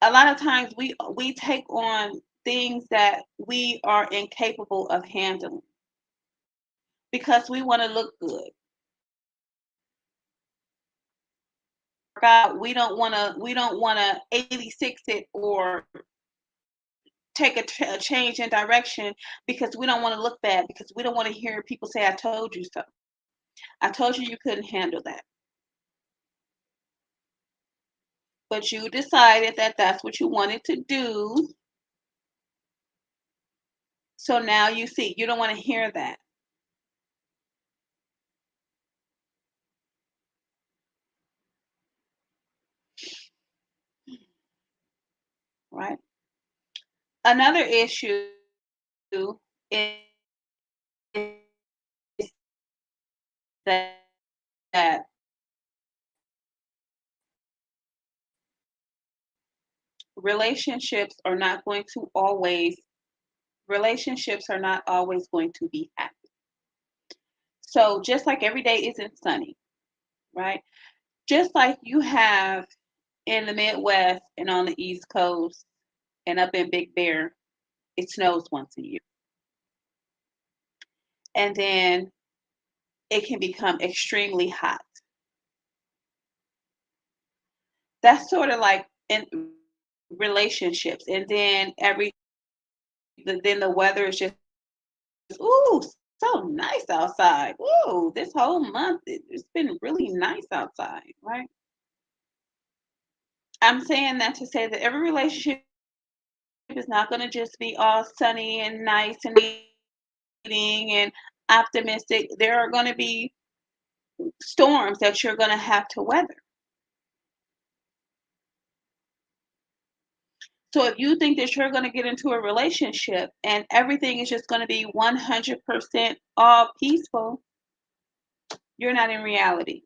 A lot of times we take on things that we are incapable of handling because we want to look good. God, we don't want to 86 it or take a change in direction because we don't want to look bad because we don't want to hear people say I told you so. I told you you couldn't handle that. But you decided that that's what you wanted to do. So now you see, you don't want to hear that, right? Another issue is that, that relationships are not going to always relationships are not always going to be happy. So just like every day isn't sunny, right? Just like you have in the Midwest and on the East Coast and up in Big Bear, it snows once a year. And then it can become extremely hot. That's sort of like in relationships. And then then the weather is just, ooh, so nice outside. Ooh, this whole month it's been really nice outside, right? I'm saying that to say that every relationship is not going to just be all sunny and nice and meeting and optimistic. There are going to be storms that you're going to have to weather. So if you think that you're going to get into a relationship and everything is just going to be 100% all peaceful, you're not in reality.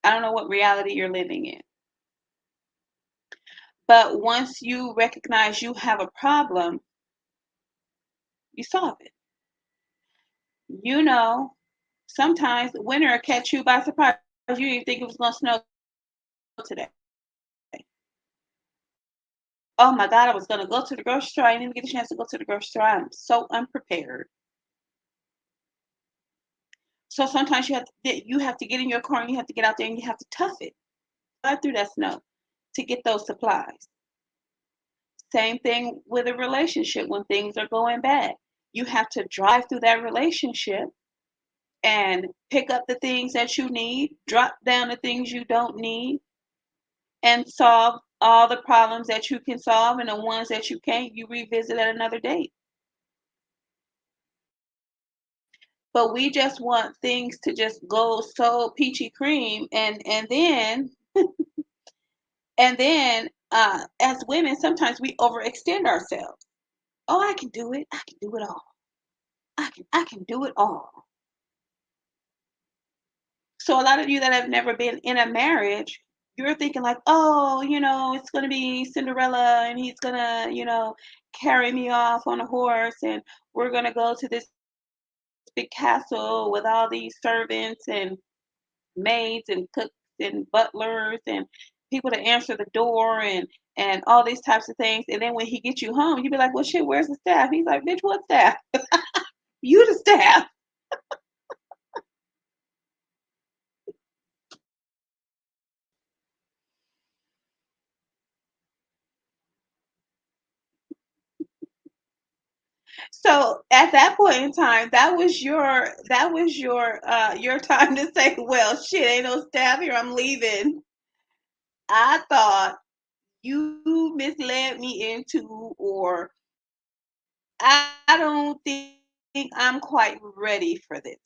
I don't know what reality you're living in. But once you recognize you have a problem, you solve it. You know, sometimes winter will catch you by surprise. You didn't think it was going to snow today. Oh my God, I was going to go to the grocery store. I didn't even get a chance to go to the grocery store. I'm so unprepared. So sometimes you have to get in your car and you have to get out there and you have to tough it, drive through that snow to get those supplies. Same thing with a relationship when things are going bad. You have to drive through that relationship and pick up the things that you need, drop down the things you don't need, and solve all the problems that you can solve, and the ones that you can't, you revisit at another date. But we just want things to just go so peachy cream, and then as women, sometimes we overextend ourselves. Oh, I can do it. I can do it all. I can do it all. So a lot of you that have never been in a marriage, you're thinking like, oh, it's gonna be Cinderella and he's gonna, carry me off on a horse and we're gonna go to this big castle with all these servants and maids and cooks and butlers and people to answer the door and all these types of things. And then when he gets you home, you be like, well, shit, where's the staff? He's like, bitch, what staff? You the staff. So at that point in time, that was your time to say, well, shit, ain't no staff here. I'm leaving. I thought you misled me into, or I don't think I'm quite ready for this.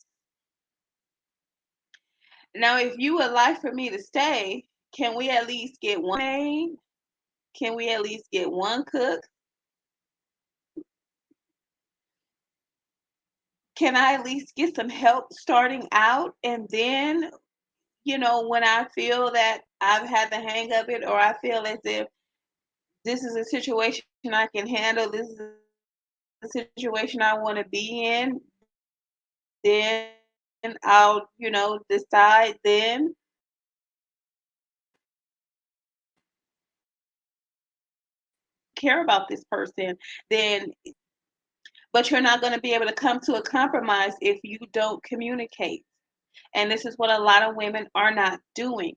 Now, if you would like for me to stay, can we at least get one maid? Can we at least get one cook? Can I at least get some help starting out? And then, when I feel that I've had the hang of it, or I feel as if this is a situation I can handle, this is a situation I want to be in, then I'll, decide then care about this person, then but you're not going to be able to come to a compromise if you don't communicate. And this is what a lot of women are not doing.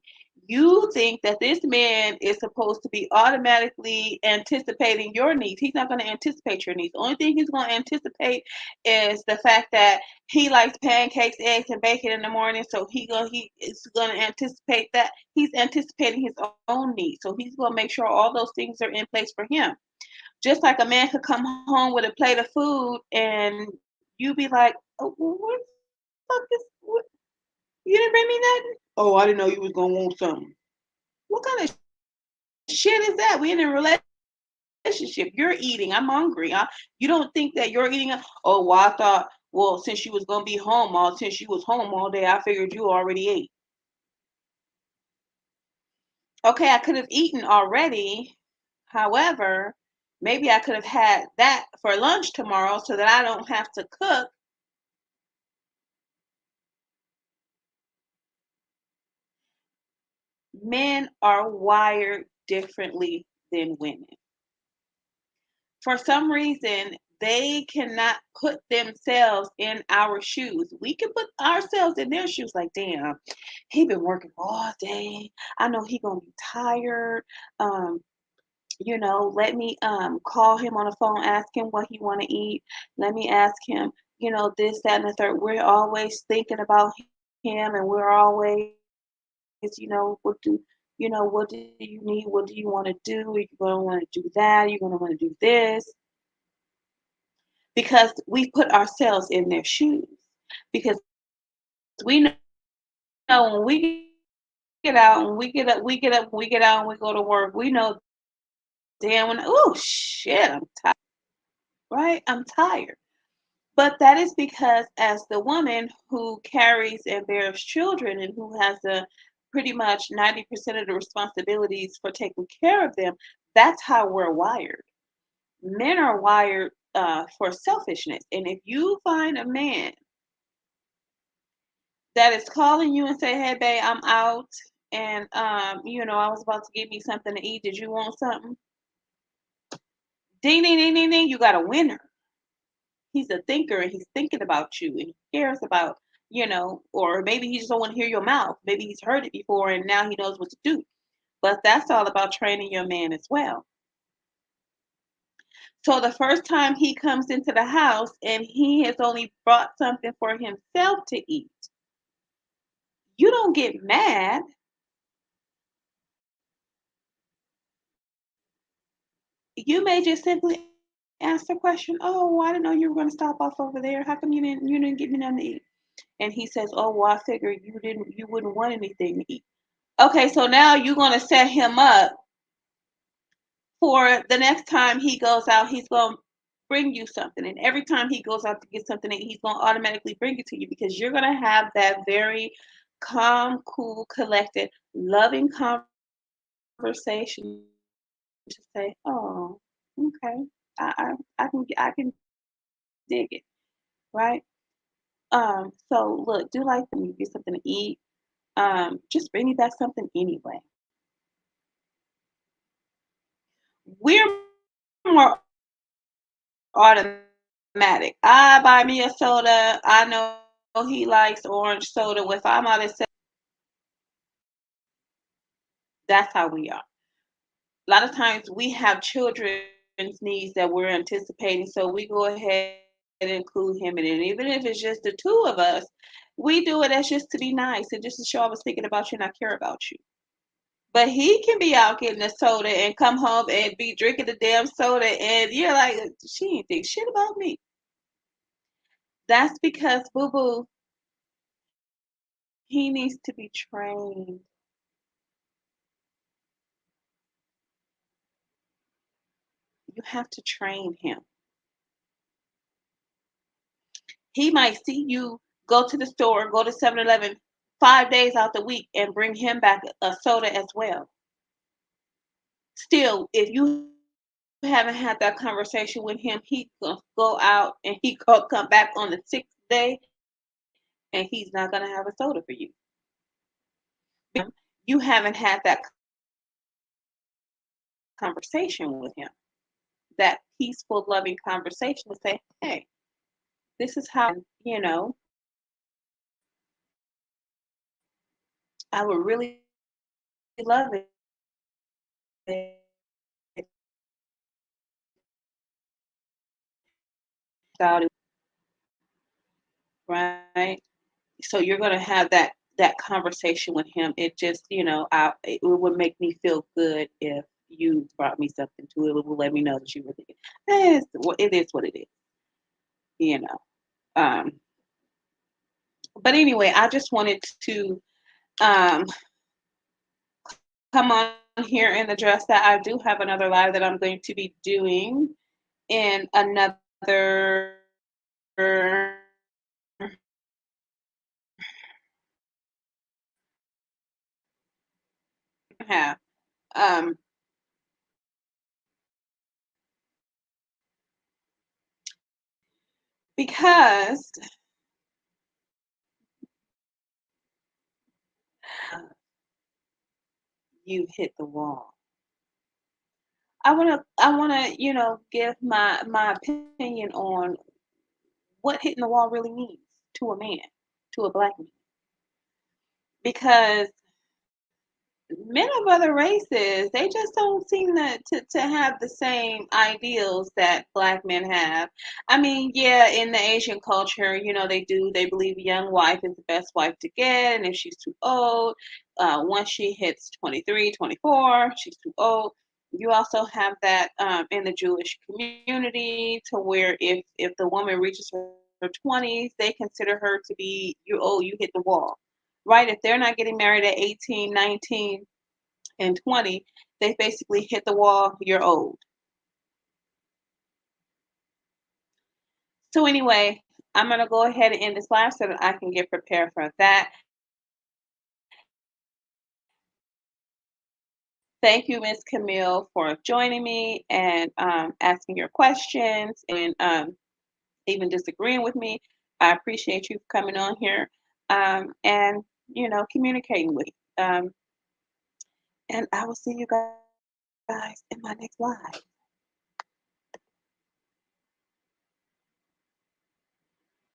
You think that this man is supposed to be automatically anticipating your needs. He's not going to anticipate your needs. The only thing he's going to anticipate is the fact that he likes pancakes, eggs, and bacon in the morning. So he is going to anticipate that. He's anticipating his own needs. So he's going to make sure all those things are in place for him. Just like a man could come home with a plate of food and you be like, oh, well, what the fuck is what? You didn't bring me nothing? Oh, I didn't know you was gonna want something. What kind of shit is that? We in a relationship. You're eating. I'm hungry. You don't think that you're eating? Oh, well, I thought. Well, since you was gonna be home since you was home all day, I figured you already ate. Okay, I could have eaten already. However, maybe I could have had that for lunch tomorrow so that I don't have to cook. Men are wired differently than women. For some reason, they cannot put themselves in our shoes. We can put ourselves in their shoes like, damn, he been working all day. I know he gonna be tired. Um, let me call him on the phone, ask him what he want to eat. Let me ask him, this, that, and the third. We're always thinking about him, and we're always, what do you need? What do you want to do? Are you gonna want to do that? You're gonna want to do this because we put ourselves in their shoes. Because we know when we get out and we get up, we get out and we go to work. We know damn when, oh shit, I'm tired, right? I'm tired. But that is because, as the woman who carries and bears children and who has the pretty much 90% of the responsibilities for taking care of them, that's how we're wired. Men are wired for selfishness. And if you find a man that is calling you and say, "Hey, babe, I'm out, and I was about to give me something to eat. Did you want something?" Ding, ding, ding, ding, ding. You got a winner. He's a thinker and he's thinking about you and he cares about, or maybe he just don't want to hear your mouth. Maybe he's heard it before and now he knows what to do. But that's all about training your man as well. So the first time he comes into the house and he has only brought something for himself to eat, you don't get mad. You may just simply ask the question, "Oh, I didn't know you were going to stop off over there. How come you didn't get me nothing to eat?" And he says, "Oh, well, I figured you wouldn't want anything to eat." Okay, so now you're going to set him up for the next time he goes out, he's going to bring you something. And every time he goes out to get something, he's going to automatically bring it to you because you're going to have that very calm, cool, collected, loving conversation to say, "Oh, okay, I can dig it, right?" So look, do like when you get something to eat. Just bring me back something anyway. We're more automatic. I buy me a soda. I know he likes orange soda. If I'm out of, that's how we are. A lot of times we have children's needs that we're anticipating, so we go ahead and include him in it. And even if it's just the two of us, we do it as just to be nice and just to show I was thinking about you and I care about you. But he can be out getting a soda and come home and be drinking the damn soda, and you're like, she ain't think shit about me. That's because Boo Boo, he needs to be trained. You have to train him. He might see you go to the store, go to 7-Eleven 5 days out the week and bring him back a soda as well. Still, if you haven't had that conversation with him, he gonna go out and he gonna come back on the 6th day and he's not gonna have a soda for you. You haven't had that conversation with him, that peaceful, loving conversation to say, "Hey, this is how, I would really love it about it," right? So you're going to have that conversation with him. It just, it would make me feel good if you brought me something to it. It will let me know that you were thinking. It is what it is, you know. Um, but anyway, I just wanted to um, come on here and address that. I do have another live that I'm going to be doing in another. Have um, because you hit the wall. I wanna give my opinion on what hitting the wall really means to a man, to a black man. Because men of other races, they just don't seem to have the same ideals that black men have. I mean, yeah, in the Asian culture, they believe a young wife is the best wife to get, and if she's too old, once she hits 23, 24, she's too old. You also have that in the Jewish community, to where if the woman reaches her 20s, they consider her to be, you hit the wall, right? If they're not getting married at 18, 19, and 20, they basically hit the wall, you're old. So anyway, I'm going to go ahead and end this live so that I can get prepared for that. Thank you, Miss Camille, for joining me and asking your questions and even disagreeing with me. I appreciate you coming on here and, communicating with me. And I will see you guys in my next live.